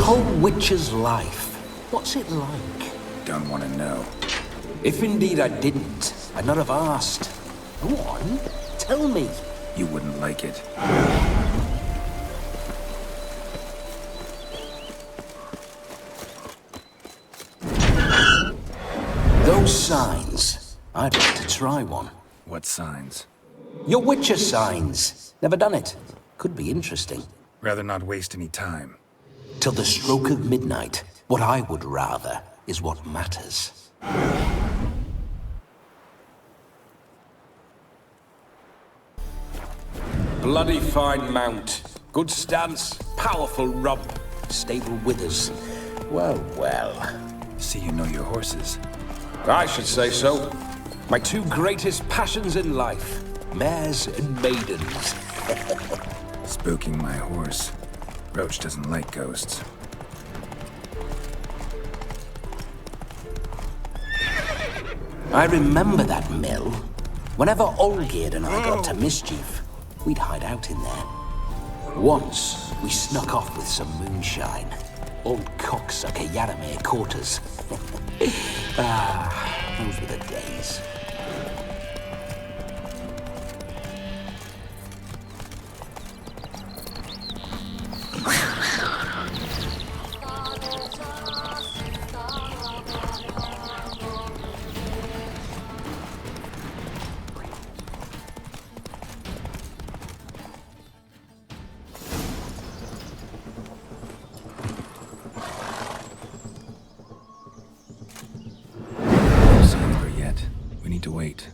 whole witcher's life, what's it like? Don't want to know. If indeed I didn't, I'd not have asked. Go on, tell me. You wouldn't like it. Those signs, I'd like to try one. What signs? Your Witcher signs. Never done it. Could be interesting. Rather not waste any time. Till the stroke of midnight, what I would rather is what matters. Bloody fine mount. Good stance, powerful rump, stable withers. Well, well. See you know your horses. I should say so. My two greatest passions in life, mares and maidens. Spooking my horse. Roach doesn't like ghosts. I remember that mill. Whenever Olgierd and I got to mischief, we'd hide out in there. Once, we snuck off with some moonshine. Old cocksucker Yaramir caught us. Those were the days. To wait.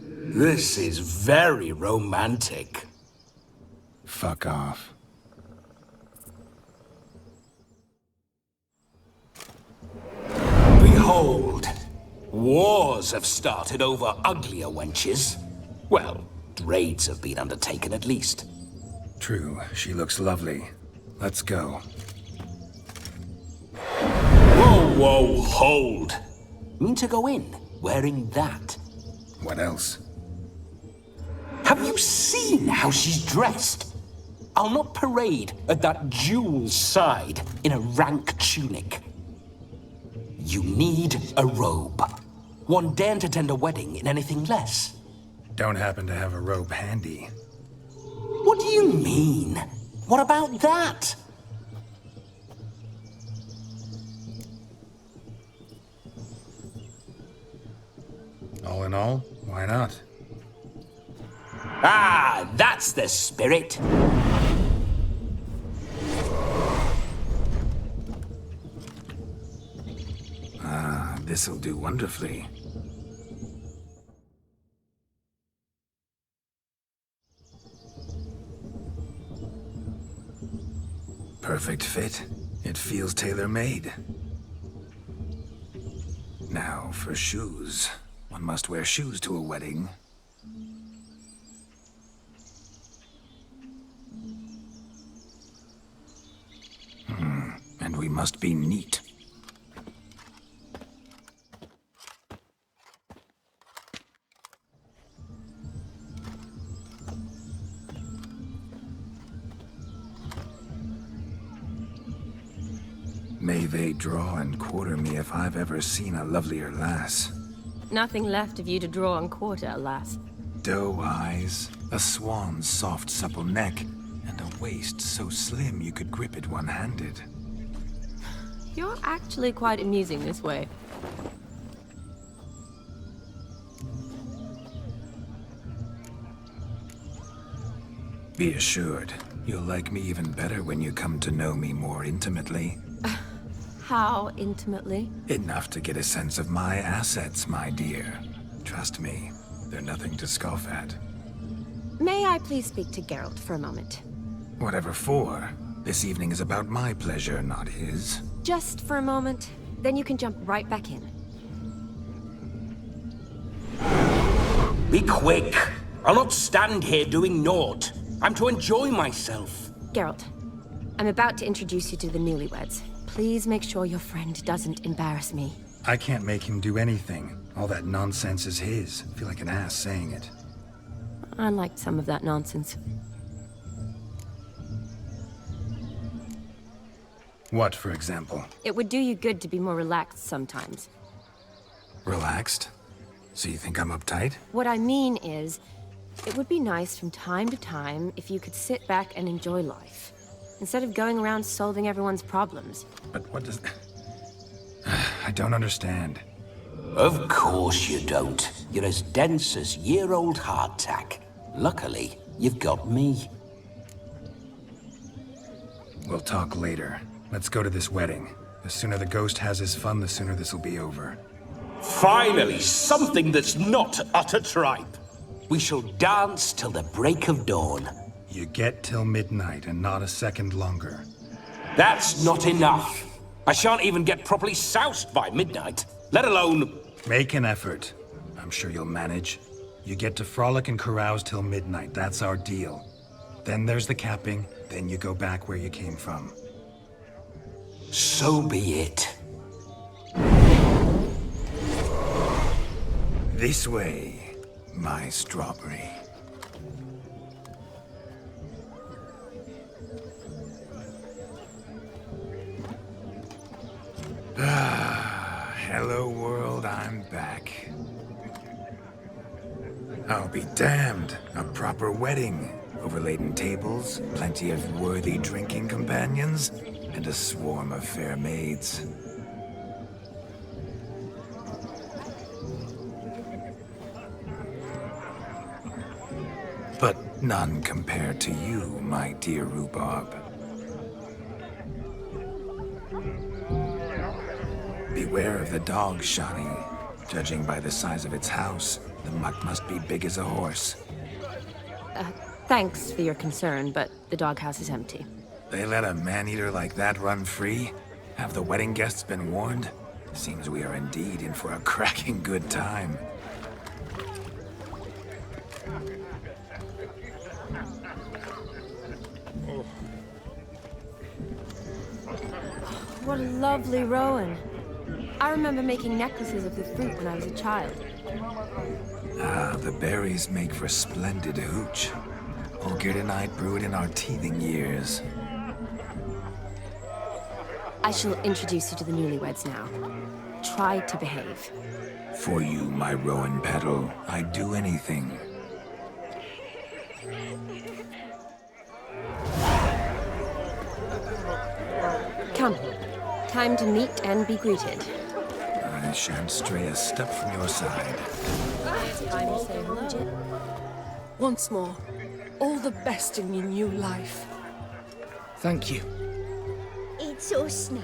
This is very romantic. Fuck off. Behold, wars have started over uglier wenches. Well, raids have been undertaken at least. True, she looks lovely. Let's go. Whoa, whoa, hold! Mean to go in, wearing that? What else? Have you seen how she's dressed? I'll not parade at that jewel's side in a rank tunic. You need a robe. One daren't attend a wedding in anything less. Don't happen to have a robe handy. What do you mean? What about that? All in all, why not? Ah, that's the spirit. Ah, this'll do wonderfully. Perfect fit. It feels tailor-made. Now for shoes. One must wear shoes to a wedding. And we must be neat. May they draw and quarter me if I've ever seen a lovelier lass. Nothing left of you to draw and quarter, alas. Doe eyes, a swan's soft supple neck, and a waist so slim you could grip it one-handed. You're actually quite amusing this way. Be assured, you'll like me even better when you come to know me more intimately. How intimately? Enough to get a sense of my assets, my dear. Trust me, they're nothing to scoff at. May I please speak to Geralt for a moment? Whatever for. This evening is about my pleasure, not his. Just for a moment, then you can jump right back in. Be quick. I'll not stand here doing naught. I'm to enjoy myself. Geralt, I'm about to introduce you to the newlyweds. please make sure your friend doesn't embarrass me. I can't make him do anything. All that nonsense is his. I feel like an ass saying it. I liked some of that nonsense. What, for example? It would do you good to be more relaxed sometimes. Relaxed? So you think I'm uptight? What I mean is, it would be nice from time to time if you could sit back and enjoy life, instead of going around solving everyone's problems. But what does... I don't understand. Of course you don't. You're as dense as year-old hardtack. Luckily, you've got me. We'll talk later. Let's go to this wedding. The sooner the ghost has his fun, the sooner this will be over. Finally, something that's not utter tripe. We shall dance till the break of dawn. You get till midnight and not a second longer. That's not enough. I shan't even get properly soused by midnight, let alone... Make an effort. I'm sure you'll manage. You get to frolic and carouse till midnight. That's our deal. Then there's the capping, then you go back where you came from. So be it. This way, my strawberry. Hello world, I'm back. I'll be damned. A proper wedding. Overladen tables, plenty of worthy drinking companions, and a swarm of fair maids. But none compared to you, my dear rhubarb. Beware of the dog, Shani. Judging by the size of its house, the mutt must be big as a horse. Thanks for your concern, but the doghouse is empty. They let a man-eater like that run free? Have the wedding guests been warned? Seems we are indeed in for a cracking good time. What a lovely rowan. I remember making necklaces of the fruit when I was a child. Ah, the berries make for splendid hooch. Olgerd and I brewed in our teething years. I shall introduce you to the newlyweds now. Try to behave. For you, my rowan petal, I'd do anything. Come. Time to meet and be greeted. I shan't stray a step from your side. Time to say hello. Once more, all the best in your new life. Thank you. It's us now.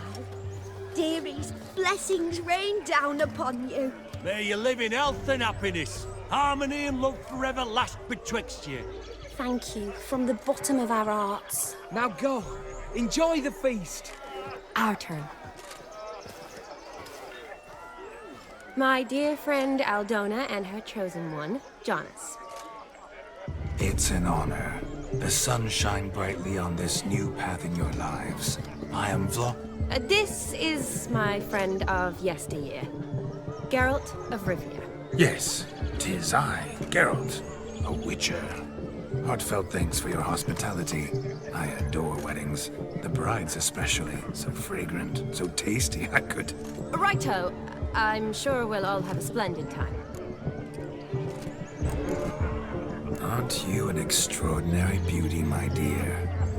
Dearies, blessings rain down upon you. May you live in health and happiness. Harmony and love forever last betwixt you. Thank you from the bottom of our hearts. Now go. Enjoy the feast. Our turn. My dear friend Aldona and her chosen one, Jonas. It's an honor. The sun shine brightly on this new path in your lives. I am This is my friend of yesteryear, Geralt of Rivia. Yes, 'tis I, Geralt, a witcher. Heartfelt thanks for your hospitality. I adore weddings. The brides especially. So fragrant, so tasty, I could... Righto. I'm sure we'll all have a splendid time. Aren't you an extraordinary beauty, my dear?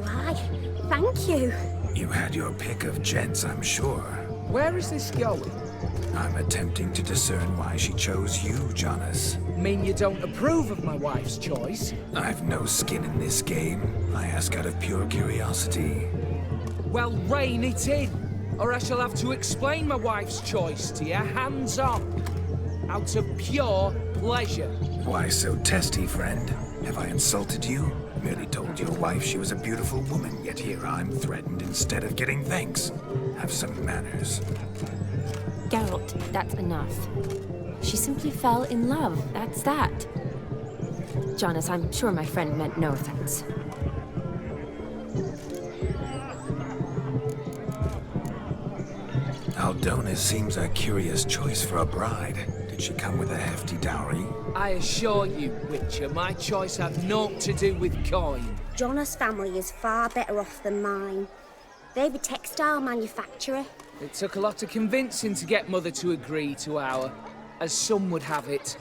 Why, thank you. You had your pick of gents, I'm sure. Where is this going? I'm attempting to discern why she chose you, Jonas. Mean you don't approve of my wife's choice? I've no skin in this game. I ask out of pure curiosity. Well, rein it in, or I shall have to explain my wife's choice to you hands-on. Out of pure pleasure. Why so testy, friend? Have I insulted you? Merely told your wife she was a beautiful woman, yet here I'm threatened instead of getting thanks. Have some manners. Geralt, that's enough. She simply fell in love, that's that. Jonas, I'm sure my friend meant no offense. Aldona seems a curious choice for a bride. Did she come with a hefty dowry? I assure you, Witcher, my choice had naught to do with coin. Jonas' family is far better off than mine. They're a textile manufacturer. It took a lot of convincing to get Mother to agree to our, as some would have it,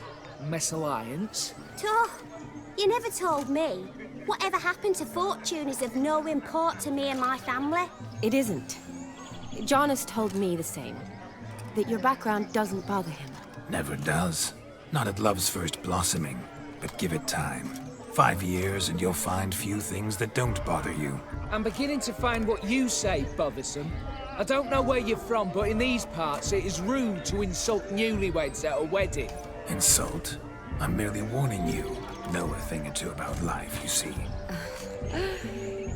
mesalliance. Toh, you never told me. Whatever happened to fortune is of no import to me and my family. It isn't. Jonas told me the same. That your background doesn't bother him. Never does. Not at love's first blossoming. But give it time. 5 years and you'll find few things that don't bother you. I'm beginning to find what you say bothersome. I don't know where you're from, but in these parts it is rude to insult newlyweds at a wedding. Insult? I'm merely warning you. Know a thing or two about life, you see.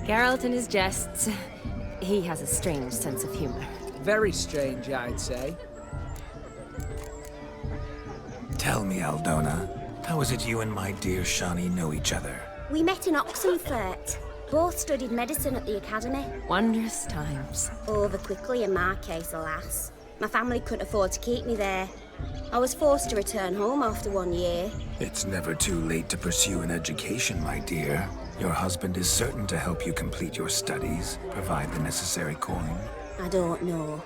Geralt and his jests. He has a strange sense of humor. Very strange, I'd say. Tell me, Aldona, how is it you and my dear Shani know each other? We met in Oxenfurt. Both studied medicine at the academy. Wondrous times. Over quickly in my case, alas. My family couldn't afford to keep me there. I was forced to return home after 1 year. It's never too late to pursue an education, my dear. Your husband is certain to help you complete your studies, provide the necessary coin. I don't know.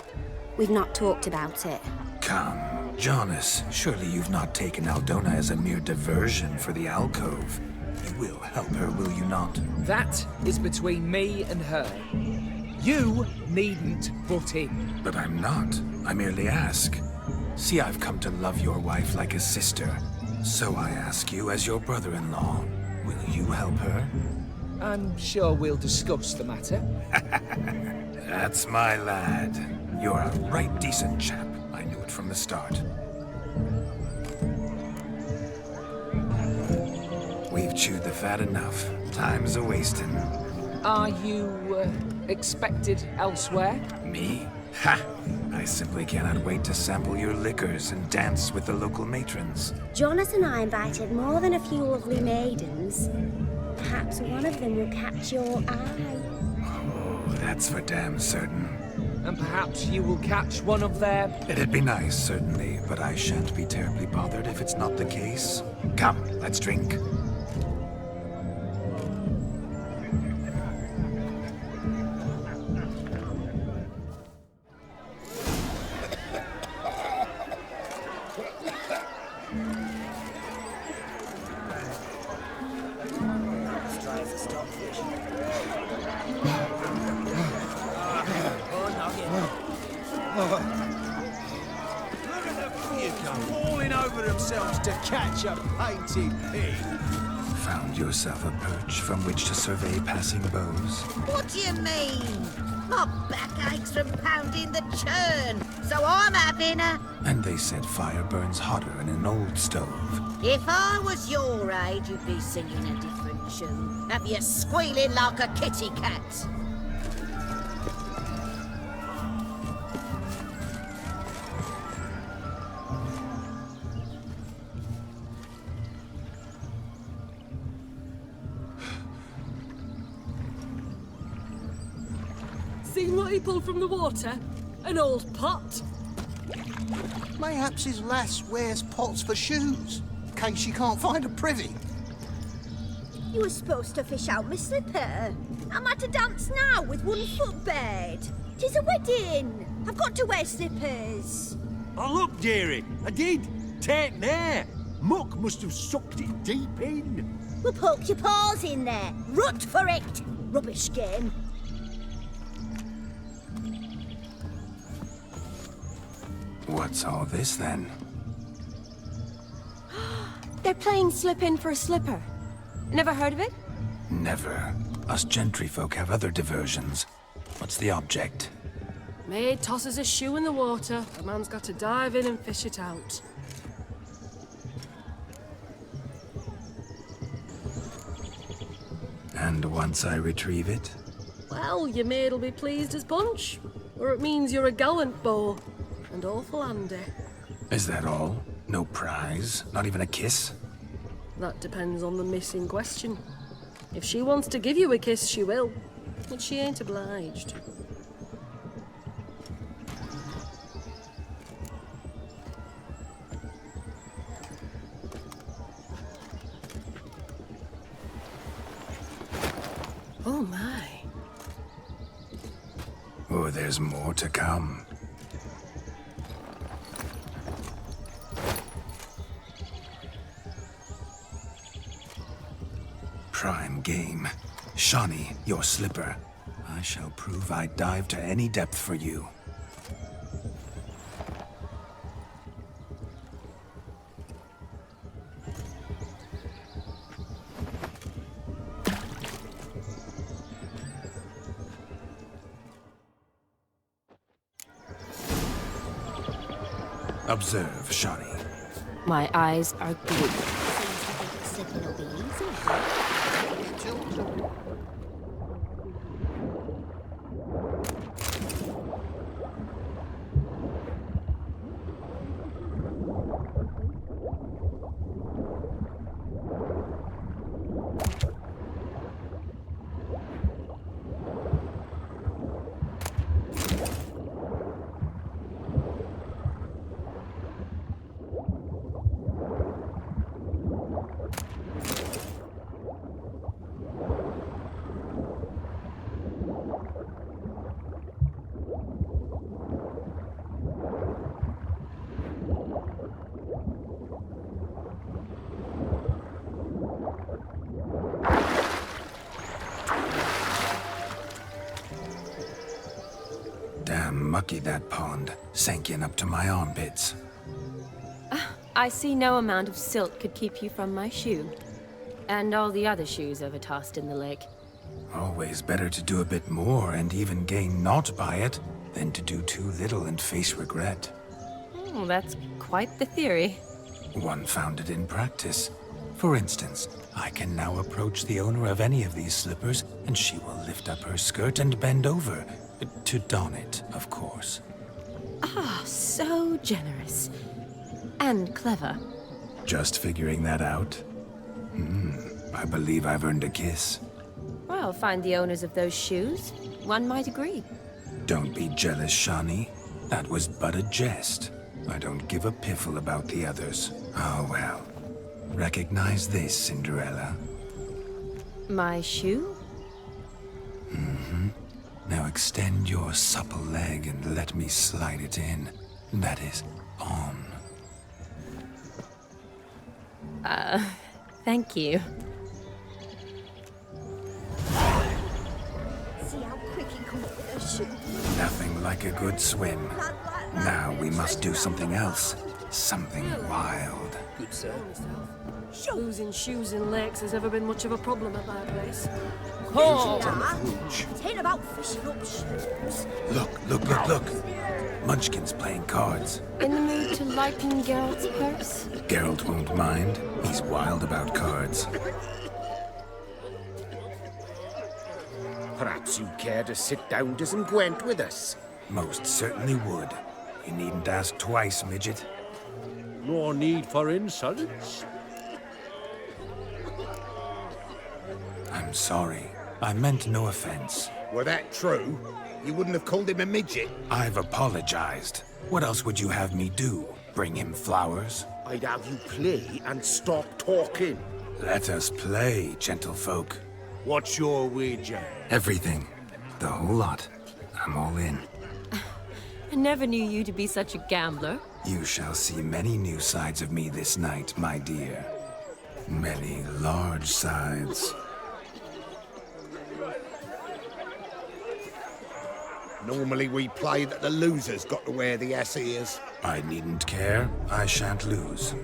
We've not talked about it. Come, Jonas, surely you've not taken Aldona as a mere diversion for the alcove. You will help her, will you not? That is between me and her. You needn't butt in. But I'm not. I merely ask. See, I've come to love your wife like a sister. So I ask you, as your brother-in-law, will you help her? I'm sure we'll discuss the matter. That's my lad. You're a right decent chap. I knew it from the start. We've chewed the fat enough. Time's a-wasting. Are you, expected elsewhere? Me? Ha! I simply cannot wait to sample your liquors and dance with the local matrons. Jonas and I invited more than a few lovely maidens. Perhaps one of them will catch your eye. Oh, that's for damn certain. And perhaps you will catch one of their... It'd be nice, certainly, but I shan't be terribly bothered if it's not the case. Come, let's drink. Falling over themselves to catch a painted pig. Found yourself a perch from which to survey passing bows? What do you mean? My back aches from pounding the churn, so I'm having a... And they said fire burns hotter in an old stove. If I was your age, you'd be singing a different tune. Have you squealing like a kitty cat? Seen what he pulled from the water? An old pot. Mayhaps his lass wears pots for shoes, in case she can't find a privy. You were supposed to fish out my slipper. I'm at a dance now with 1 foot bared. 'Tis a wedding. I've got to wear slippers. Oh, look, dearie, I did. Take there. Muck must have sucked it deep in. Well, poke your paws in there. Rut for it. Rubbish game. What's all this, then? They're playing slip in for a slipper. Never heard of it? Never. Us gentry folk have other diversions. What's the object? Maid tosses a shoe in the water. A man's got to dive in and fish it out. And once I retrieve it? Well, your maid'll be pleased as punch. Or it means you're a gallant beau. And awful handy. Is that all? No prize? Not even a kiss? That depends on the miss in question. If she wants to give you a kiss, she will. But she ain't obliged. Or there's more to come. Prime game. Shawnee, your slipper. I shall prove I dive to any depth for you. Observe, Shawnee. My eyes are glued. Slipping will be easy. Damn mucky that pond. Sank in up to my armpits. I see no amount of silt could keep you from my shoe. And all the other shoes ever tossed in the lake. Always better to do a bit more and even gain naught by it than to do too little and face regret. Oh, that's quite the theory. One founded in practice. For instance, I can now approach the owner of any of these slippers, and she will lift up her skirt and bend over. To don it, of course. Ah, so generous. And clever. Just figuring that out? I believe I've earned a kiss. Well, find the owners of those shoes. One might agree. Don't be jealous, Shawnee. That was but a jest. I don't give a piffle about the others. Oh well. Recognize this, Cinderella. My shoe? Now extend your supple leg and let me slide it in. That is, on. Thank you. See how quick he comes with a shoe. Nothing like a good swim. Now we must do something else. Something wild. Good sir. Losing shoes in lakes has ever been much of a problem at my place. It ain't about fishing up shoes. Look. Munchkin's playing cards. In the mood to lighten Geralt's purse? Geralt won't mind. He's wild about cards. Perhaps you'd care to sit down to some Gwent with us. Most certainly would. You needn't ask twice, midget. No need for insolence. I'm sorry. I meant no offense. Were that true, you wouldn't have called him a midget. I've apologized. What else would you have me do? Bring him flowers? I'd have you play and stop talking. Let us play, gentlefolk. What's your wager? Everything. The whole lot. I'm all in. I never knew you to be such a gambler. You shall see many new sides of me this night, my dear. Many large sides. Normally we play that the loser's got to wear the ass ears. I needn't care. I shan't lose.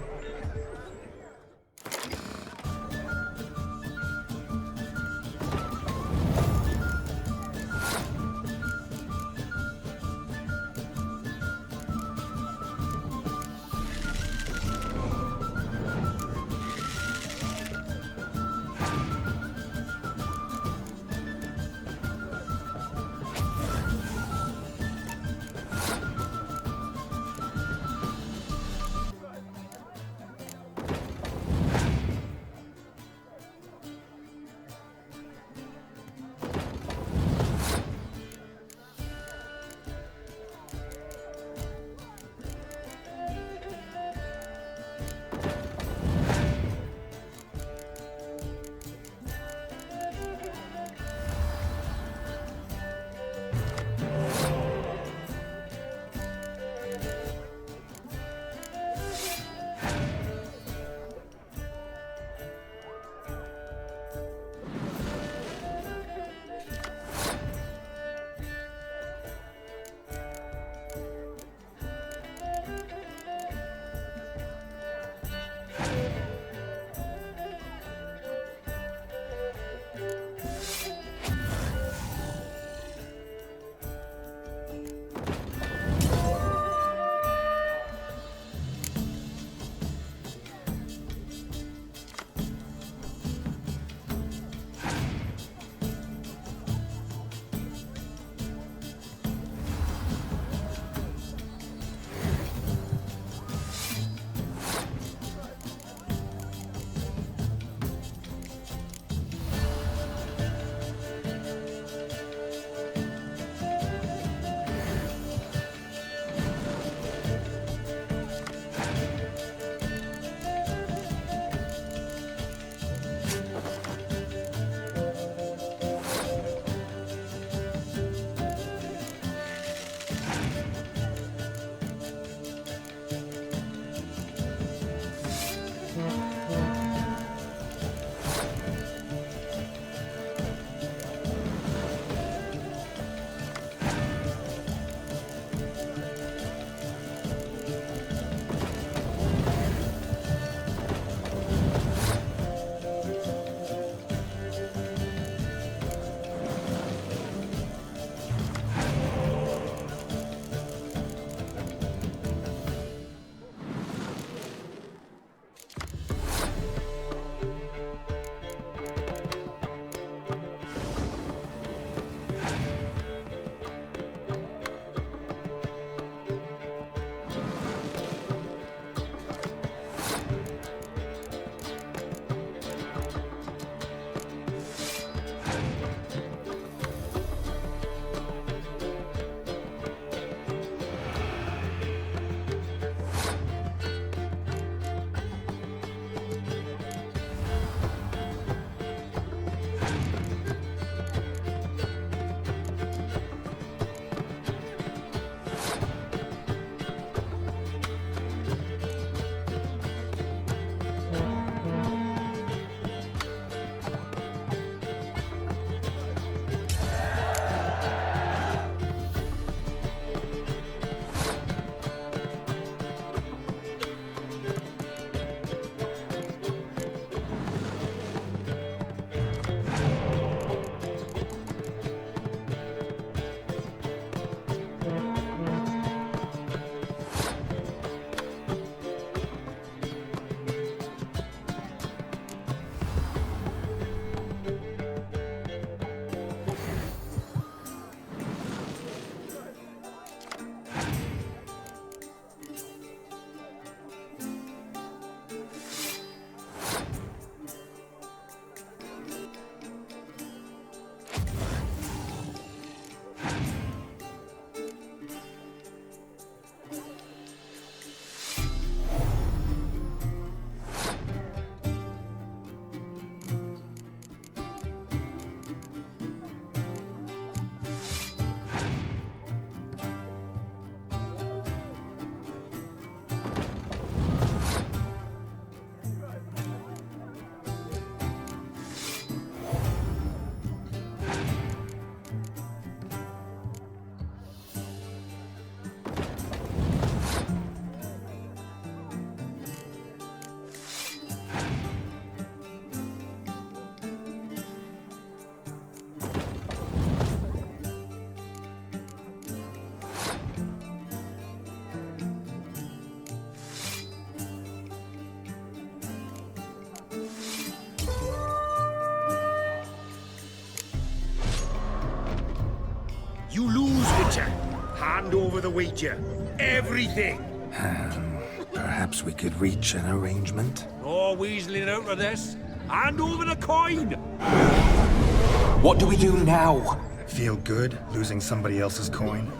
Witcher, hand over the Ouija. Everything. Perhaps we could reach an arrangement? No weaseling out of this. Hand over the coin. What do we do now? Feel good losing somebody else's coin?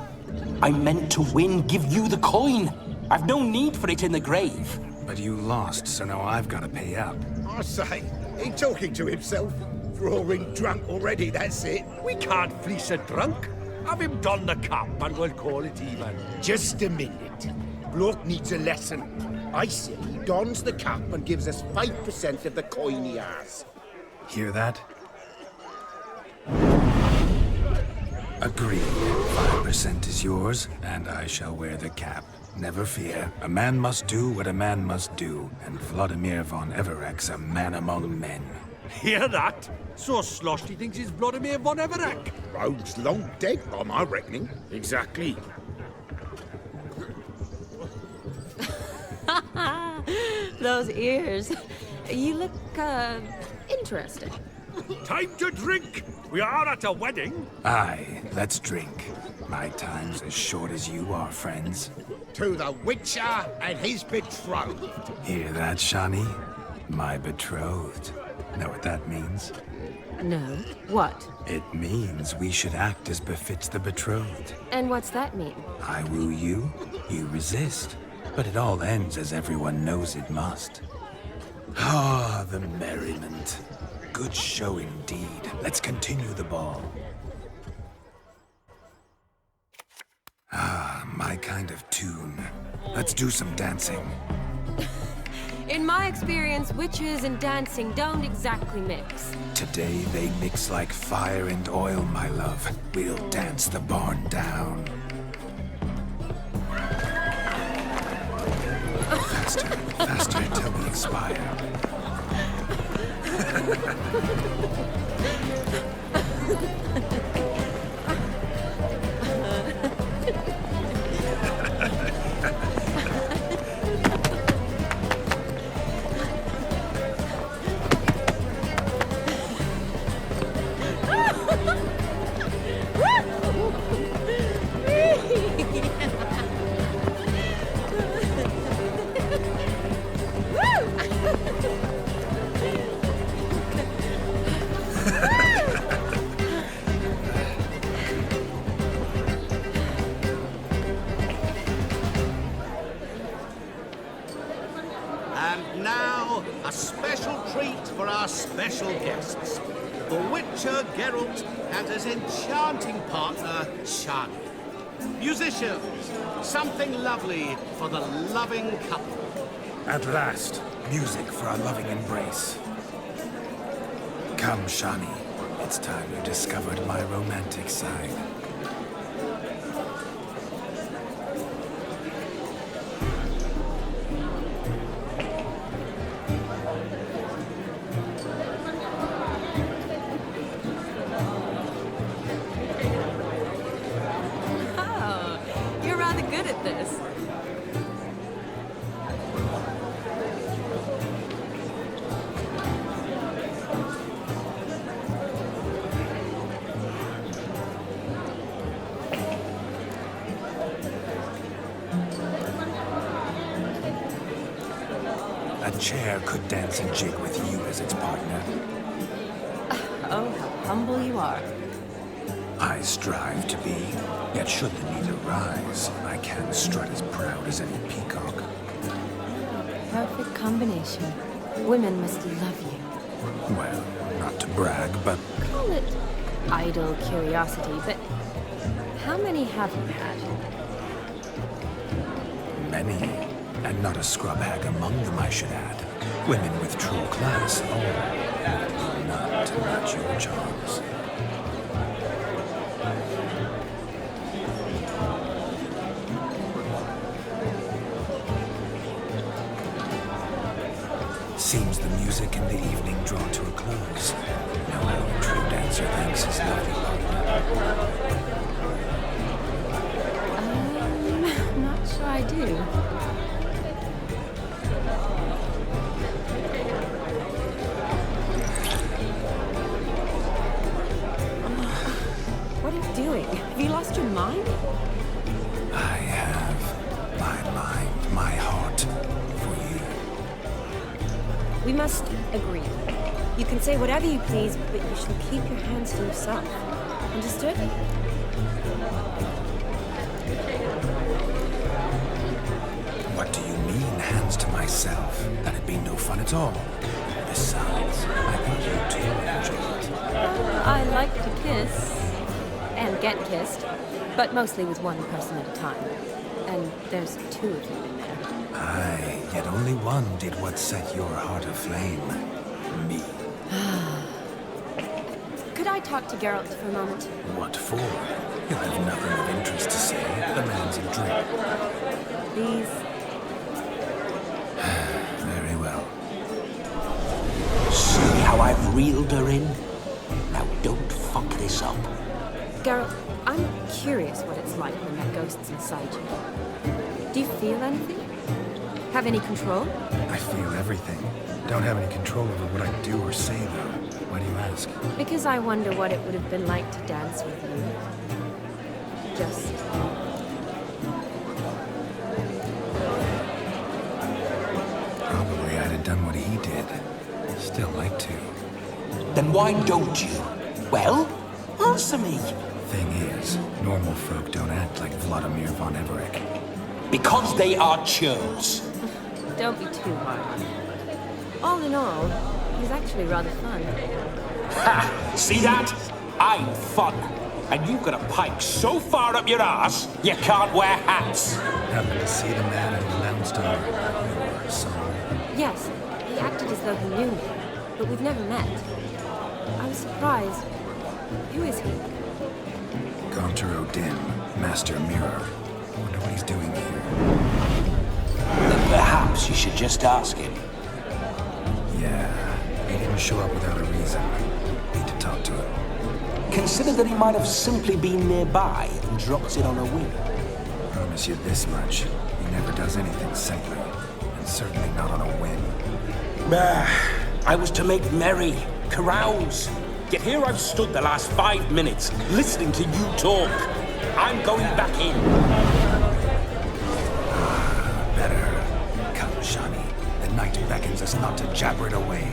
I meant to win, give you the coin. I've no need for it in the grave. But you lost, so now I've got to pay up. I say, he talking to himself. Roaring drunk already, that's it. We can't fleece a drunk. Have him don the cap and we'll call it even. Just a minute. Bloke needs a lesson. I say he dons the cap and gives us 5% of the coin he has. Hear that? Agreed. 5% is yours, and I shall wear the cap. Never fear. A man must do what a man must do, and Vladimir von Everek's a man among men. Hear that? So sloshed he thinks he's Vladimir von Everek. Rogue's long dead, by my reckoning. Exactly. Those ears. You look, interesting. Time to drink. We are at a wedding. Aye, let's drink. My time's as short as you are, friends. To the Witcher and his betrothed. Hear that, Shani? My betrothed. Know what that means? No. What? It means we should act as befits the betrothed. And what's that mean? I woo you, you resist. But it all ends as everyone knows it must. Ah, the merriment. Good show indeed. Let's continue the ball. Ah, my kind of tune. Let's do some dancing. In my experience, witches and dancing don't exactly mix. Today they mix like fire and oil, my love. We'll dance the barn down. Faster, faster till we expire. And now, a special treat for our special guests. The Witcher Geralt and his enchanting partner, Shani. Musicians, something lovely for the loving couple. At last, music for our loving embrace. Come, Shani. It's time you discovered my romantic side. Oh, you're rather good at this. A chair could dance a jig with you as its partner. Oh, how humble you are. I strive to be, yet should the need arise, I can strut as proud as any peacock. Perfect combination. Women must love you. Well, not to brag, but Call it idle curiosity, but how many have you had? many, and not a scrub hag among them, I should add. Women with true class, all do not to match your charms. Seems the music in the evening draw to a close. Now how a true dancer thanks his lovely partner. Not sure I do. What are you doing? Have you lost your mind? I have my mind, my heart for you. We must agree. You can say whatever you please, but you shall keep your hands to yourself. Understood? What do you mean, hands to myself? That'd be no fun at all. Besides, I thought you two would enjoy it. I like to kiss. And get kissed. But mostly with one person at a time. And there's two of you in there. Aye, yet only one did what set your heart aflame. Me. Could I talk to Geralt for a moment? What for? You'll have nothing of interest to say. The man's a drink. Please. Very well. See how I've reeled her in? Now don't fuck this up. Geralt, I'm curious what it's like when that ghost's inside you. Do you feel anything? Have any control? I feel everything. Don't have any control over what I do or say, though. Why do you ask? Because I wonder what it would have been like to dance with you. Just... Probably I'd have done what he did. Still like to. Then why don't you? Well, answer me. Thing is, normal folk don't act like Vladimir von Everett. Because they are churls. Don't be too hard on him. All in all, he's actually rather fun. Ha! See that? I'm fun. And you've got a pipe so far up your ass, you can't wear hats. Happened to see the man who announced our song. Yes, he acted as though he knew me, but we've never met. I was surprised. Who is he? Gaunter Odin, Master Mirror. Wonder what he's doing here. Then perhaps you should just ask him. Yeah, he didn't show up without a reason. Need to talk to him. Consider that he might have simply been nearby and dropped it on a whim. Promise you this much. He never does anything simply. And certainly not on a whim. I was to make merry, carouse. Yet here I've stood the last 5 minutes, listening to you talk. I'm going back in. Better. Come, Shani. The night beckons us not to jabber it away.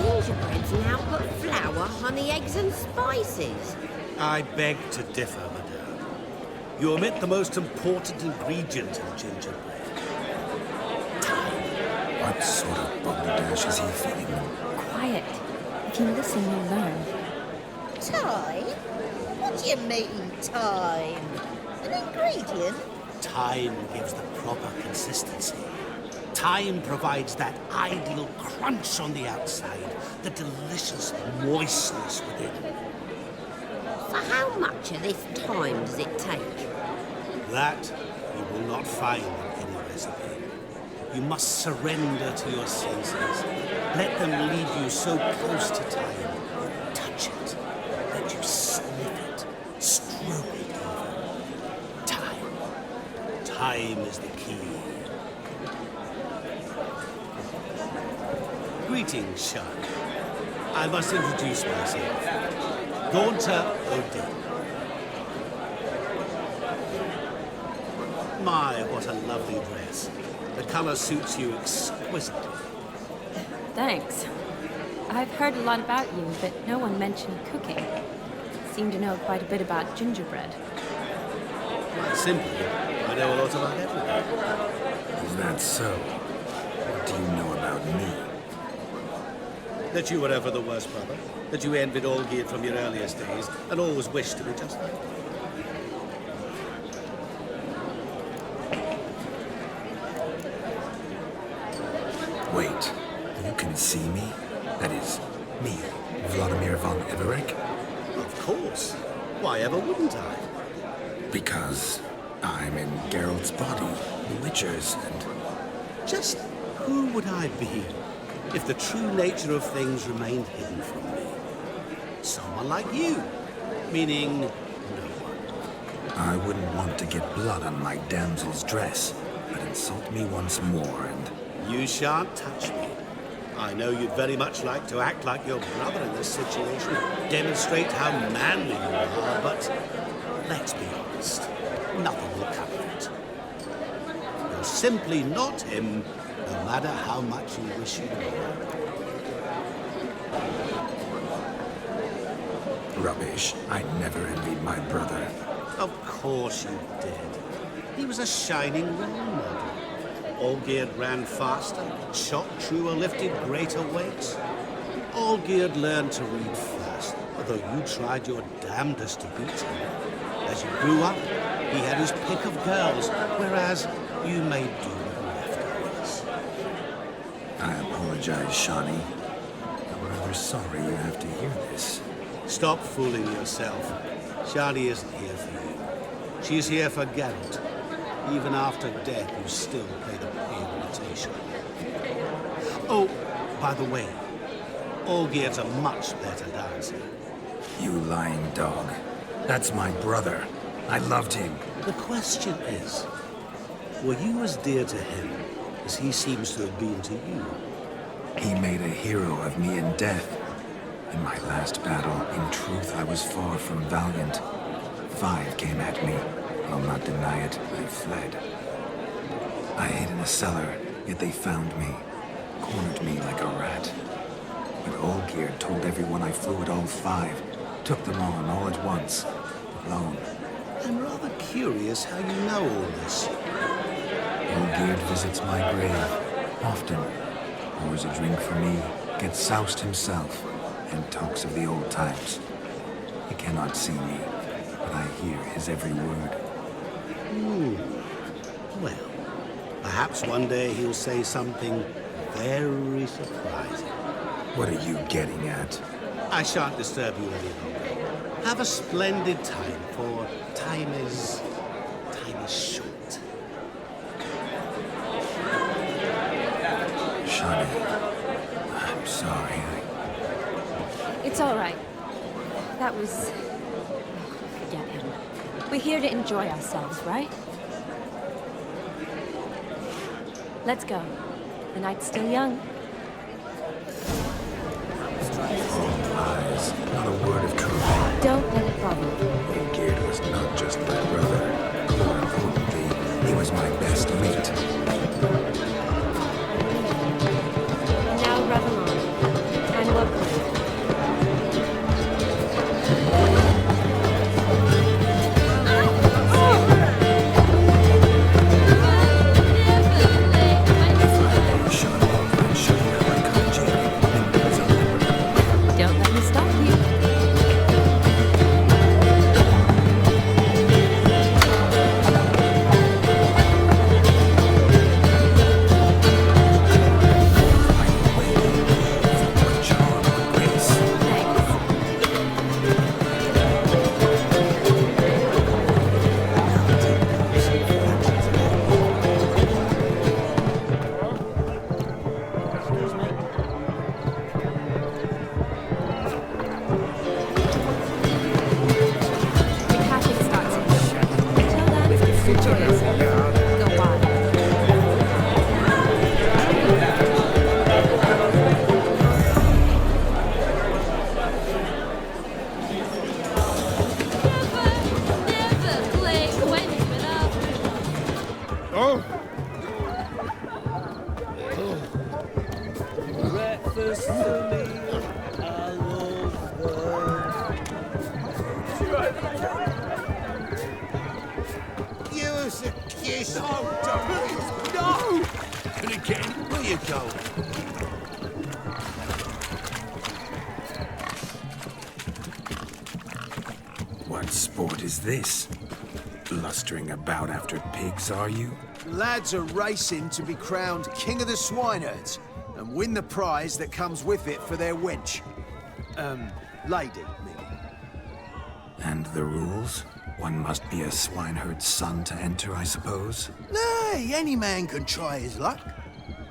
Gingerbread's now got flour, honey, eggs and spices. I beg to differ, madame. You omit the most important ingredient in gingerbread. What sort of balderdash is he feeding them? Quiet. If you listen, you'll learn. Time? What do you mean, time? An ingredient? Time gives the proper consistency. Time provides that ideal crunch on the outside, the delicious moistness within. For how much of this time does it take? That you will not find in any recipe. You must surrender to your senses. Let them lead you so close to time. You touch it. Let you sniff it. Stroke it even. Time. Time is the key. Greetings, Shani. I must introduce myself. Gaunter Odin. My, what a lovely dress. The color suits you exquisitely. Thanks. I've heard a lot about you, but no one mentioned cooking. Seem to know quite a bit about gingerbread. Quite simply, I know a lot about everything. Is that so? What do you know about me? That you were ever the worst brother? That you envied Olgierd from your earliest days and always wished to be just like him? Wait, you can see me? That is, me, Vladimir von Everec? Of course. Why ever wouldn't I? Because I'm in Geralt's body, the Witcher's, and... Just who would I be if the true nature of things remained hidden from me? Someone like you, meaning no one. I wouldn't want to get blood on my damsel's dress, but insult me once more and... You shan't touch me. I know you'd very much like to act like your brother in this situation, demonstrate how manly you are, but let's be honest, nothing will come of it. You're simply not him, no matter how much you wish you were. Rubbish. I never envied my brother. Of course you did. He was a shining role model. Olgierd ran faster, shot truer, lifted greater weights. Olgierd learned to read first, although you tried your damnedest to beat him. As you grew up, he had his pick of girls, whereas you made do with the leftovers. I apologize, Shawnee. I'm rather sorry you have to hear this. Stop fooling yourself. Shani isn't here for you. She's here for Geralt. Even after death, you still play the pale imitation. Oh, by the way, Olgierd's a much better dancer. You lying dog. That's my brother. I loved him. The question is, were you as dear to him as he seems to have been to you? He made a hero of me in death. In my last battle, in truth, I was far from valiant. 5 came at me. I'll not deny it, I fled. I hid in a cellar, yet they found me, cornered me like a rat. But Olgierd told everyone I flew at all 5, took them on all at once, alone. I'm rather curious how you know all this. Olgierd visits my grave, often, pours a drink for me, gets soused himself, and talks of the old times. He cannot see me, but I hear his every word. Well, perhaps one day he'll say something very surprising. What are you getting at? I shan't disturb you any longer. Have a splendid time, for time is short. Shawnee, I'm sorry. It's all right. That was... Forget him. We're here to enjoy ourselves, right? Let's go. The night's still young. All lies, not a word of truth. Don't let it bother you. Olgierd was not just my brother. More importantly, he was my best mate. Now revel on. And welcome. Don't let me stop you. Breakfast for me, I love Give us a kiss. No, don't. No! And again, where you go? sport is this? Blustering about after pigs, are you? Lads are racing to be crowned King of the Swineherds and win the prize that comes with it for their wench. Lady, meaning. And the rules? One must be a swineherd's son to enter, I suppose? Nay, any man can try his luck.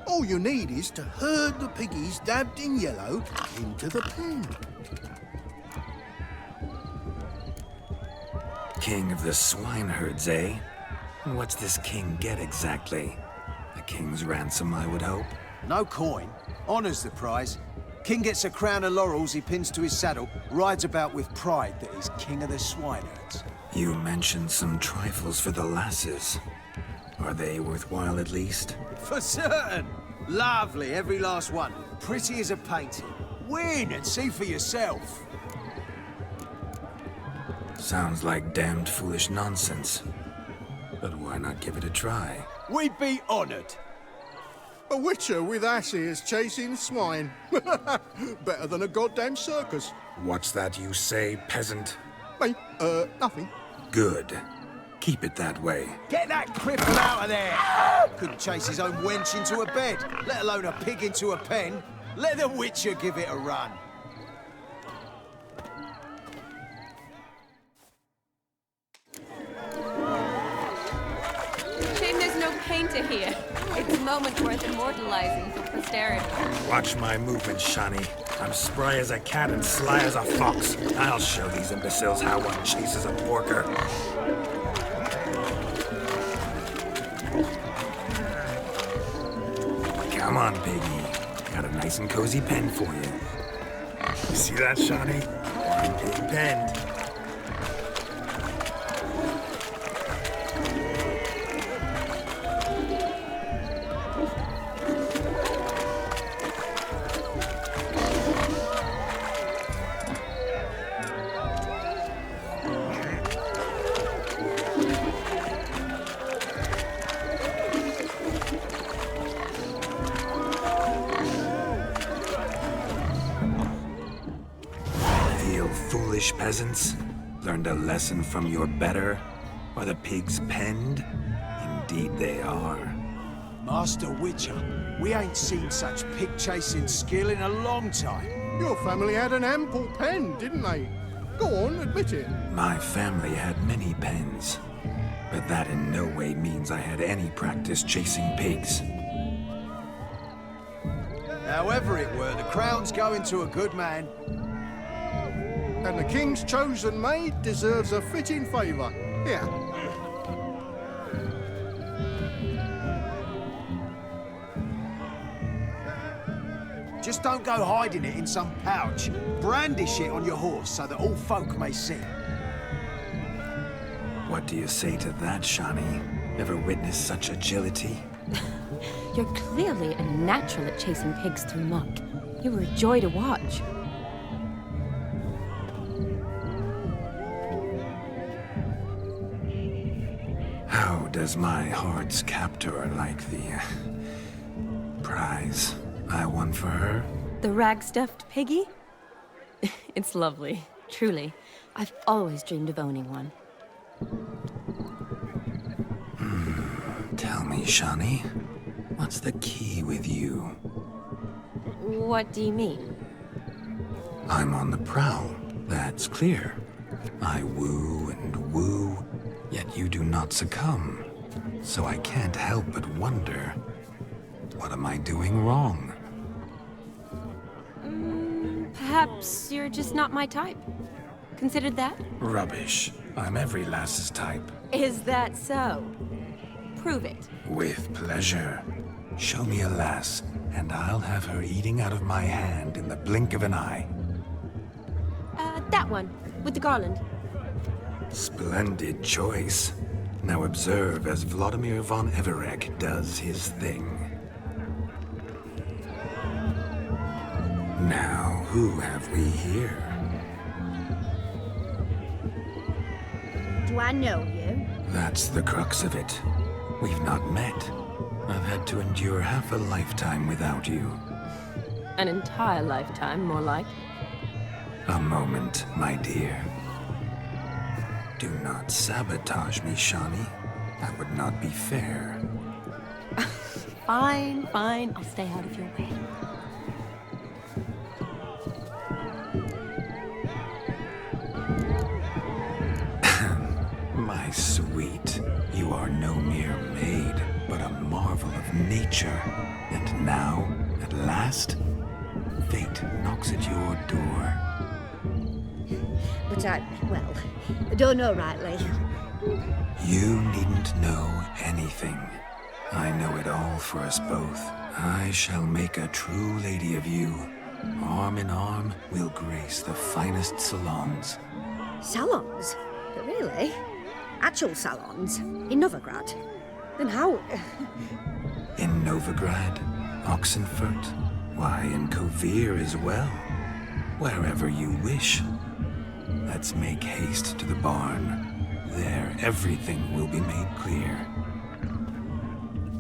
All you need is to herd the piggies dabbed in yellow into the pen. King of the swineherds, eh? And what's this king get exactly? A king's ransom, I would hope. No coin. Honours the prize. King gets a crown of laurels he pins to his saddle, rides about with pride that he's King of the Swineherds. You mentioned some trifles for the lasses. Are they worthwhile at least? For certain! Lovely, every last one. Pretty as a painting. Win and see for yourself. Sounds like damned foolish nonsense. But why not give it a try? We'd be honoured. A witcher with asses chasing swine. Better than a goddamn circus. What's that you say, peasant? Hey, nothing. Good. Keep it that way. Get that cripple out of there! Couldn't chase his own wench into a bed, let alone a pig into a pen. Let the witcher give it a run. Shame there's no painter here. It's a moment worth immortalizing for posterity. Watch my movements, Shani. I'm spry as a cat and sly as a fox. I'll show these imbeciles how one chases a porker. Come on, piggy. Got a nice and cozy pen for you. See that, Shani? One big pen. Foolish peasants, learned a lesson from your better? Are the pigs penned? Indeed they are. Master Witcher, we ain't seen such pig-chasing skill in a long time. Your family had an ample pen, didn't they? Go on, admit it. My family had many pens, but that in no way means I had any practice chasing pigs. However it were, the crown's going to a good man. And the king's chosen maid deserves a fitting favour. Here. Just don't go hiding it in some pouch. Brandish it on your horse so that all folk may see. What do you say to that, Shani? Ever witnessed such agility? You're clearly a natural at chasing pigs through muck. You were a joy to watch. How does my heart's captor like the prize I won for her? The rag-stuffed piggy? It's lovely, truly. I've always dreamed of owning one. Tell me, Shani, what's the key with you? What do you mean? I'm on the prowl, that's clear. I woo and woo, yet you do not succumb. So I can't help but wonder, what am I doing wrong? Perhaps you're just not my type. Considered that? Rubbish. I'm every lass's type. Is that so? Prove it. With pleasure. Show me a lass, and I'll have her eating out of my hand in the blink of an eye. That one, with the garland. Splendid choice. Now observe as Vladimir von Everek does his thing. Now, who have we here? Do I know you? That's the crux of it. We've not met. I've had to endure half a lifetime without you. An entire lifetime, more like. A moment, my dear. Do not sabotage me, Shawnee. That would not be fair. Fine, fine. I'll stay out of your way. My sweet, you are no mere maid, but a marvel of nature. And now, at last, fate knocks at your door. But I don't know rightly. You needn't know anything. I know it all for us both. I shall make a true lady of you. Arm in arm, we'll grace the finest salons. Salons? But really? Actual salons? In Novigrad? Then how? In Novigrad, Oxenfurt, why, in Kovir as well. Wherever you wish. Let's make haste to the barn. There, everything will be made clear.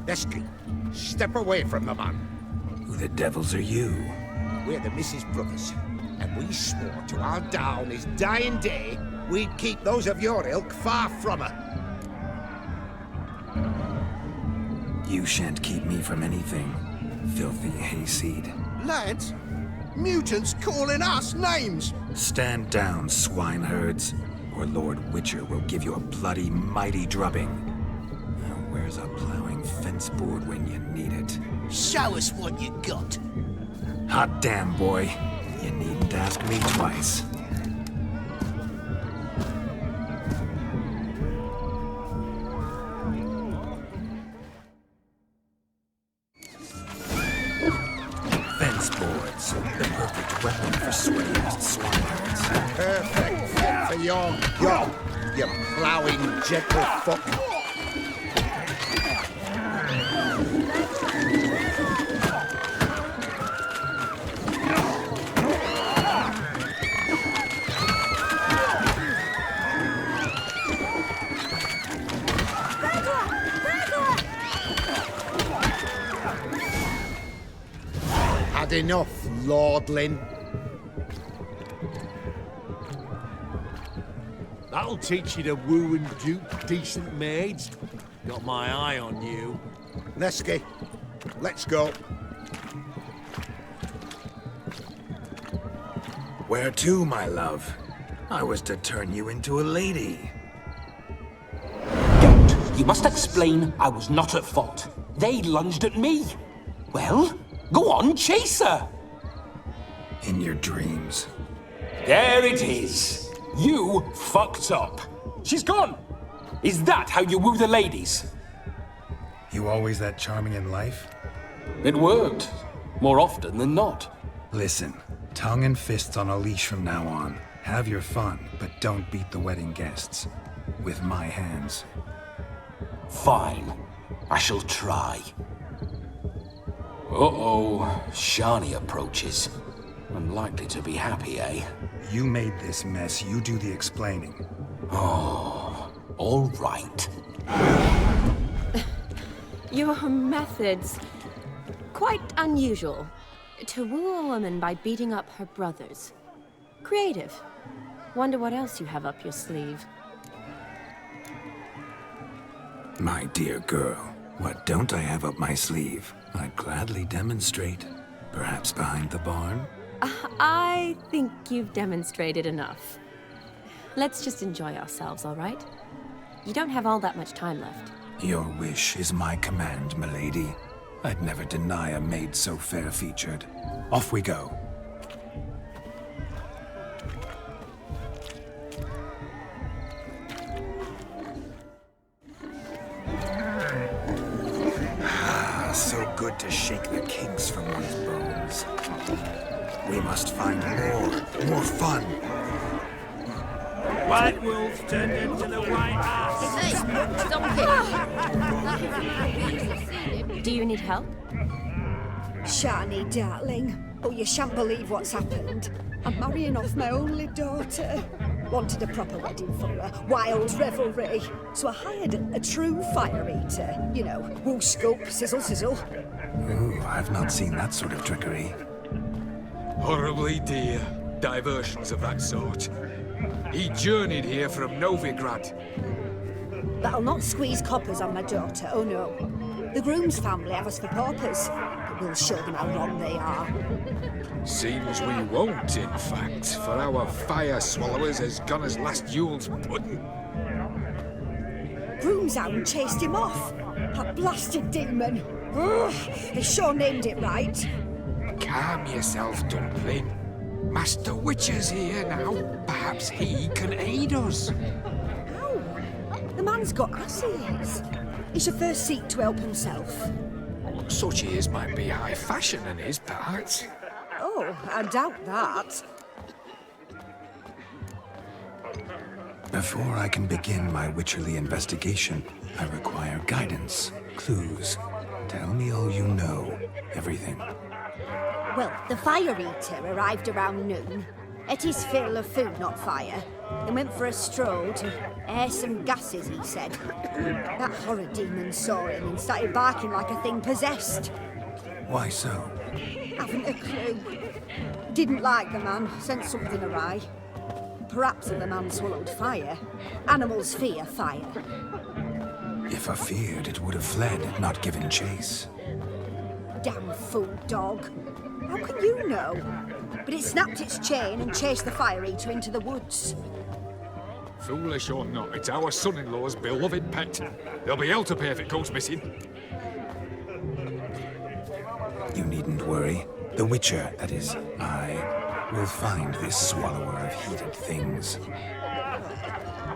Lesky, step away from the man. Who the devils are you? We're the Mrs. Brothers, and we swore to our down his dying day we'd keep those of your ilk far from her. You shan't keep me from anything, filthy hayseed. Lads, mutants calling us names. Stand down, swineherds, or Lord Witcher will give you a bloody mighty drubbing. Now, where's a plowing fence board when you need it? Show us what you got. Hot damn, boy. You needn't ask me twice. Fence boards, the perfect weapon for sweaty-ass swineherds. Perfect fit for you plowing gentle fuck. Had enough, lordling. That'll teach you to woo and dupe decent maids. Got my eye on you. Lesky, let's go. Where to, my love? I was to turn you into a lady. Don't. You must explain I was not at fault. They lunged at me. Well, go on, chase her. In your dreams. There it is. You fucked up. She's gone. Is that how you woo the ladies? You always that charming in life? It worked. More often than not. Listen, tongue and fists on a leash from now on. Have your fun, but don't beat the wedding guests. With my hands. Fine. I shall try. Uh-oh. Shani approaches. Unlikely to be happy, eh? You made this mess, you do the explaining. Oh, all right. Your methods. Quite unusual. To woo a woman by beating up her brothers. Creative. Wonder what else you have up your sleeve. My dear girl, what don't I have up my sleeve? I'd gladly demonstrate. Perhaps behind the barn? I think you've demonstrated enough. Let's just enjoy ourselves, all right? You don't have all that much time left. Your wish is my command, milady. I'd never deny a maid so fair-featured. Off we go. So good to shake the kinks from one's bones. We must find more fun. White wolf turned into the white ass. Hey, stop it! Do you need help? Shani, darling. Oh, you shan't believe what's happened. I'm marrying off my only daughter. Wanted a proper wedding for her, wild revelry. So I hired a true fire eater. You know, woo scoop, sizzle sizzle. Ooh, I've not seen that sort of trickery. Horribly dear diversions of that sort. He journeyed here from Novigrad. But I'll not squeeze coppers on my daughter, oh no. The groom's family have us for paupers, but we'll show them how wrong they are. Seems we won't, in fact, for our fire swallowers has gone as last Yule's pudding. Groomshound chased him off. That blasted demon. Ugh, they sure named it right. Calm yourself, Dumpling. Master Witcher's here now. Perhaps he can aid us. Ow! The man's got asses. He should first seek to help himself. Such ears might be high fashion in his parts. Oh, I doubt that. Before I can begin my witcherly investigation, I require guidance, clues. Tell me all you know. Everything. Well, the fire eater arrived around noon. Ate his fill of food, not fire. Then went for a stroll to air some gases, he said. That horror demon saw him and started barking like a thing possessed. Why so? Haven't a clue. Didn't like the man, sent something awry. Perhaps if the man swallowed fire. Animals fear fire. If I feared, it would have fled, not given chase. Damn fool dog. How can you know? But it snapped its chain and chased the fire eater into the woods. Foolish or not, it's our son-in-law's beloved pet. There'll be hell to pay if it goes missing. You needn't worry. The Witcher, that is, I, will find this swallower of heated things.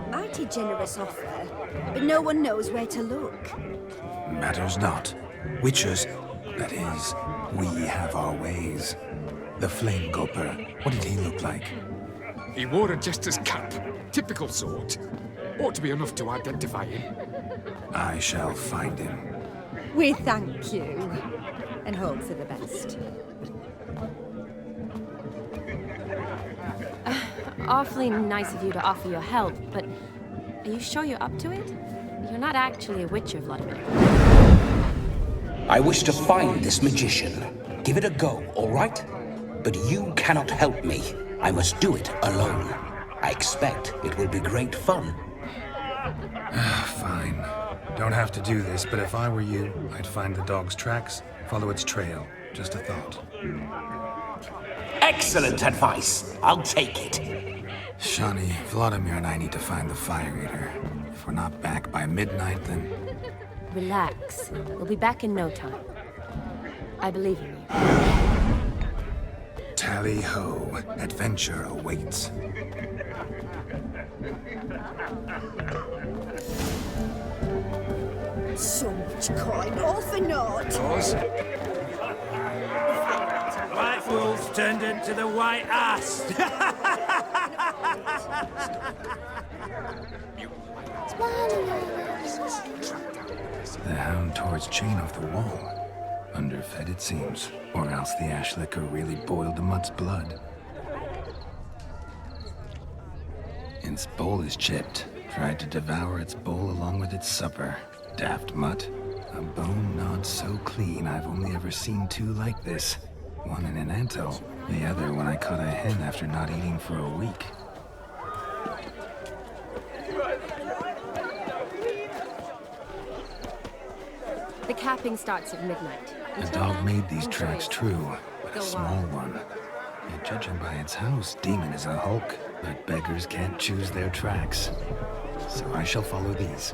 Mighty generous offer, but no one knows where to look. Matters not. Witchers, that is, we have our ways. The Flame Gulper, what did he look like? He wore a jester's cap. Typical sort. Ought to be enough to identify him. I shall find him. We thank you, and hope for the best. Awfully nice of you to offer your help, but are you sure you're up to it? You're not actually a witcher, Vladimir. I wish to find this magician. Give it a go, all right? But you cannot help me. I must do it alone. I expect it will be great fun. Fine. Don't have to do this, but if I were you, I'd find the dog's tracks, follow its trail. Just a thought. Excellent advice. I'll take it. Shani, Vladimir and I need to find the fire eater. If we're not back by midnight, then... Relax. We'll be back in no time. I believe in you. Tally-ho. Adventure awaits. So much coin, all for naught. Pause. White wolves turned into the white ass. The hound tore its chain off the wall. Underfed, it seems. Or else the ash liquor really boiled the mutt's blood. Its bowl is chipped. Tried to devour its bowl along with its supper. Daft mutt. A bone gnawed so clean I've only ever seen two like this. One in an anthill, the other when I caught a hen after not eating for a week. The capping starts at midnight. The dog made these tracks true, but a small one. Yet judging by its house, Demon is a hulk, but beggars can't choose their tracks. So I shall follow these.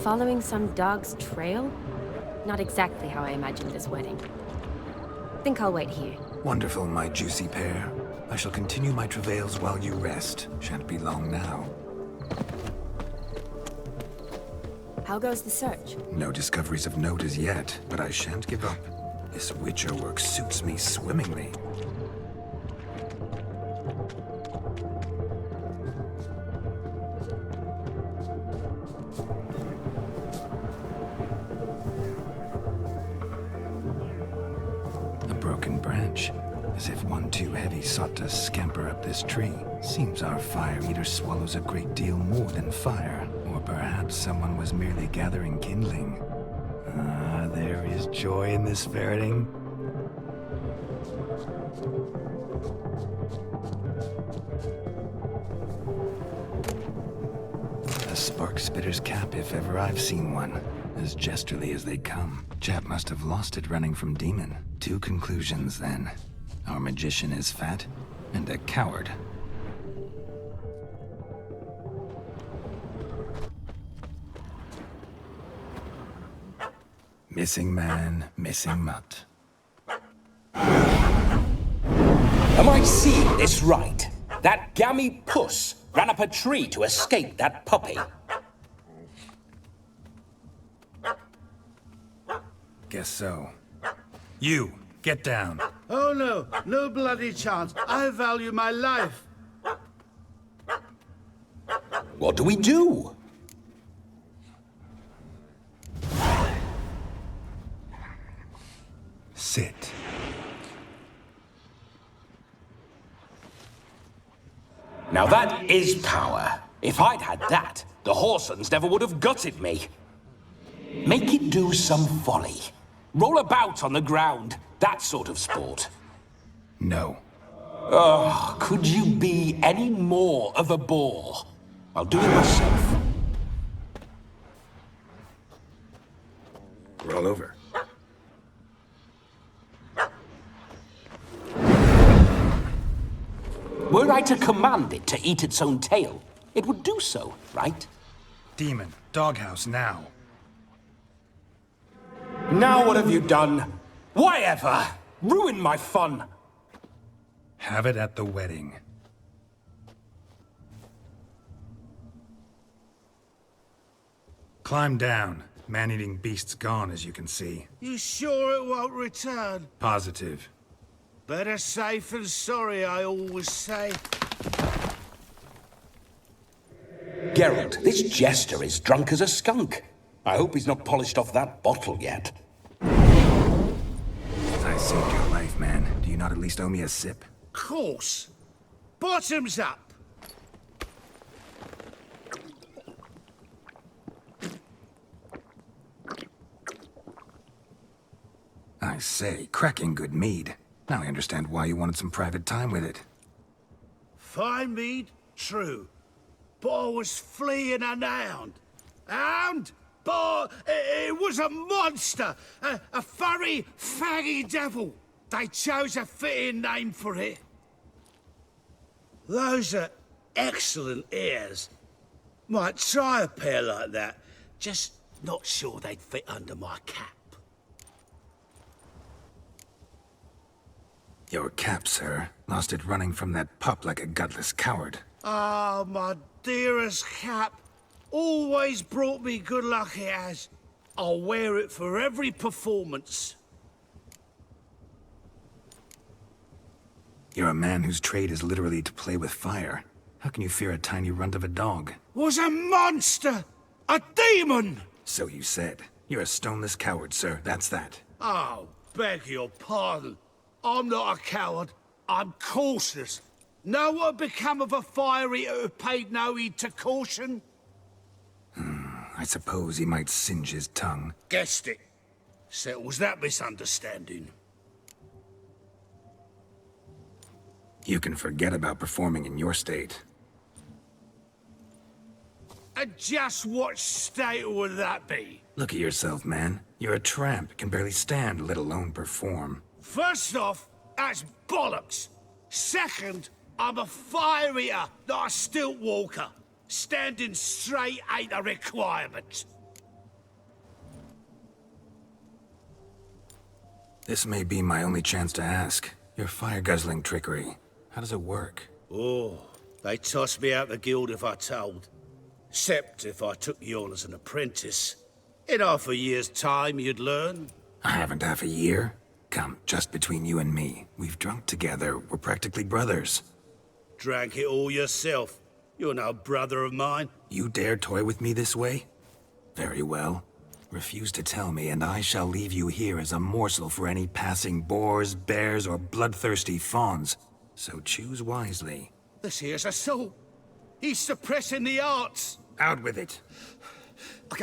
Following some dog's trail? Not exactly how I imagined this wedding. Think I'll wait here. Wonderful, my juicy pair. I shall continue my travails while you rest. Shan't be long now. How goes the search? No discoveries of note as yet, but I shan't give up. This Witcher work suits me swimmingly. A broken branch. A As if one too heavy sought to scamper up this tree. Seems our fire eater swallows a great deal more than fire. Or perhaps someone was merely gathering kindling. Ah, there is joy in this ferreting. A spark spitter's cap if ever I've seen one. As jesterly as they come. Chap must have lost it running from Demon. Two conclusions, then. Our magician is fat, and a coward. Missing man, missing mutt. Am I seeing this right? That gammy puss ran up a tree to escape that puppy. Guess so. You, get down. Oh no, no bloody chance. I value my life. What do we do? Sit. Now that is power. If I'd had that, the Horsons never would have gutted me. Make it do some folly. Roll about on the ground. That sort of sport. No. Oh, could you be any more of a bore? I'll do it myself. Roll over. Were I to command it to eat its own tail, it would do so, right? Demon, doghouse now. Now what have you done? Why ever? Ruin my fun. Have it at the wedding. Climb down. Man-eating beast's gone, as you can see. You sure it won't return? Positive. Better safe than sorry, I always say. Geralt, this jester is drunk as a skunk. I hope he's not polished off that bottle yet. I saved your life, man. Do you not at least owe me a sip? Course. Bottoms up. I say, cracking good mead. Now I understand why you wanted some private time with it. Fine mead, true. But I was fleeing a hound. Hound? But it was a monster. A furry, faggy devil. They chose a fitting name for it. Those are excellent ears. Might try a pair like that. Just not sure they'd fit under my cap. Your cap, sir. Lost it running from that pup like a gutless coward. Ah, my dearest cap. Always brought me good luck it has. I'll wear it for every performance. You're a man whose trade is literally to play with fire. How can you fear a tiny runt of a dog? Was a monster! A demon! So you said. You're a stoneless coward, sir. That's that. Oh, beg your pardon. I'm not a coward. I'm cautious. Know what had become of a fire eater who paid no heed to caution? I suppose he might singe his tongue. Guessed it. Settles that misunderstanding. You can forget about performing in your state. And just what state would that be? Look at yourself, man. You're a tramp, can barely stand, let alone perform. First off, that's bollocks. Second, I'm a fire eater, not a stilt walker. Standing straight ain't a requirement. This may be my only chance to ask. Your fire-guzzling trickery. How does it work? Oh, they toss me out the guild if I told. Except if I took you on as an apprentice. In half a year's time, you'd learn. I haven't half a year. Come, just between you and me. We've drunk together. We're practically brothers. Drank it all yourself. You're no brother of mine. You dare toy with me this way? Very well. Refuse to tell me, and I shall leave you here as a morsel for any passing boars, bears, or bloodthirsty fawns. So choose wisely. This here's assault. He's suppressing the arts. Out with it. I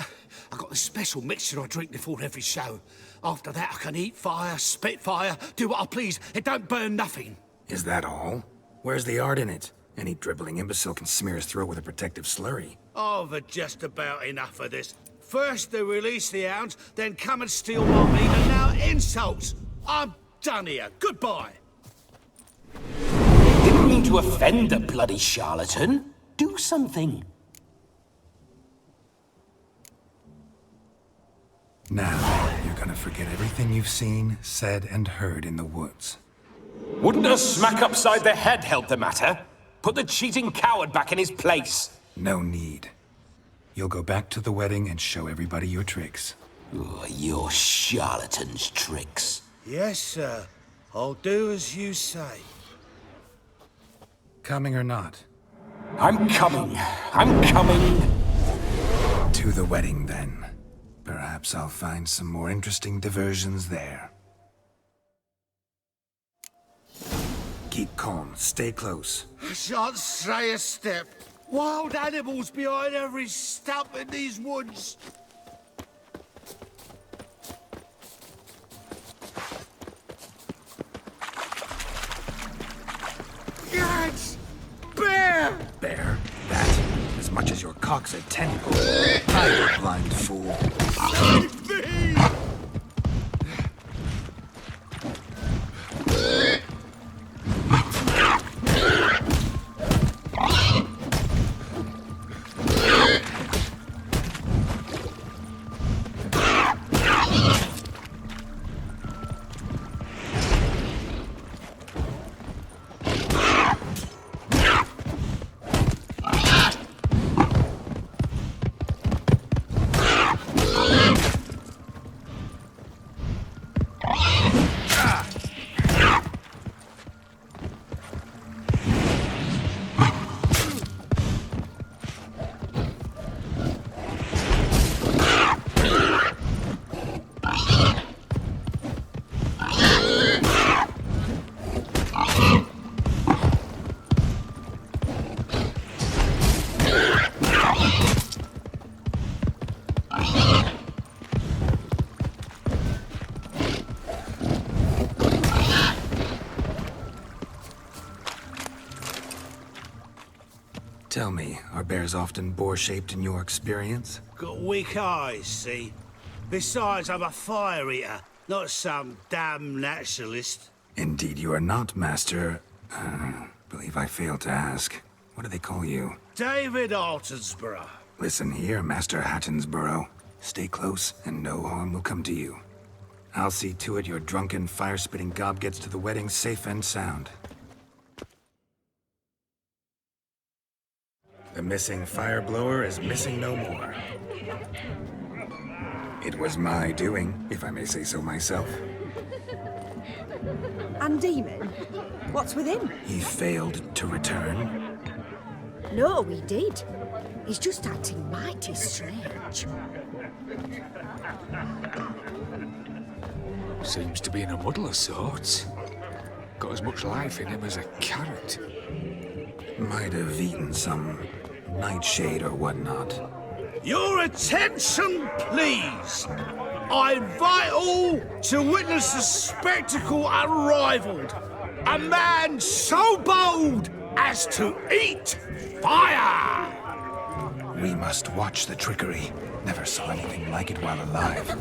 got this special mixture I drink before every show. After that, I can eat fire, spit fire, do what I please. It don't burn nothing. Is that all? Where's the art in it? Any dribbling imbecile can smear his throat with a protective slurry. I've had just about enough of this. First they release the hounds, then come and steal my meat, and now insults. I'm done here. Goodbye. Didn't mean to offend the bloody charlatan. Do something. Now, you're gonna forget everything you've seen, said, and heard in the woods. Wouldn't a smack upside the head help the matter? Put the cheating coward back in his place. No need. You'll go back to the wedding and show everybody your tricks. Oh, your charlatan's tricks. Yes, sir. I'll do as you say. Coming or not? I'm coming. I'm coming. To the wedding, then. Perhaps I'll find some more interesting diversions there. Keep calm. Stay close. I shan't stray a step. Wild animals behind every stump in these woods. Yes! Bear! Bear? That? As much as your cock's a tentacle. Hide, you blind fool. Save me! Tell me, are bears often boar-shaped in your experience? Got weak eyes, see? Besides, I'm a fire eater, not some damn naturalist. Indeed you are not, Master. Believe I failed to ask. What do they call you? David Altonsborough. Listen here, Master Hattonsborough. Stay close, and no harm will come to you. I'll see to it your drunken, fire-spitting gob gets to the wedding safe and sound. The missing fire blower is missing no more. It was my doing, if I may say so myself. And Demon? What's with him? He failed to return. No, he did. He's just acting mighty strange. Seems to be in a muddle of sorts. Got as much life in him as a carrot. Might have eaten some nightshade or whatnot. Your attention, please! I invite all to witness the spectacle unrivaled. A man so bold as to eat fire! We must watch the trickery. Never saw anything like it while alive.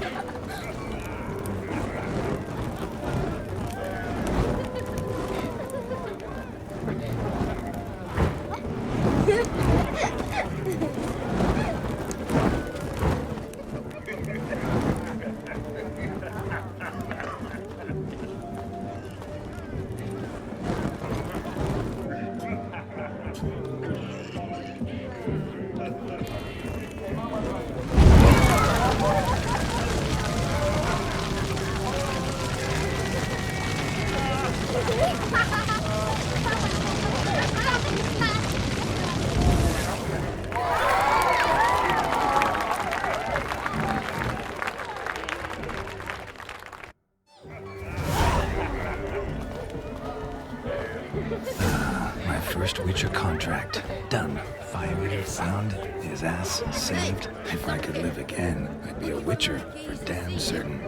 My first Witcher contract. Done. Fire eater found. His ass saved. If I could live again, I'd be a Witcher for damn certain.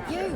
You!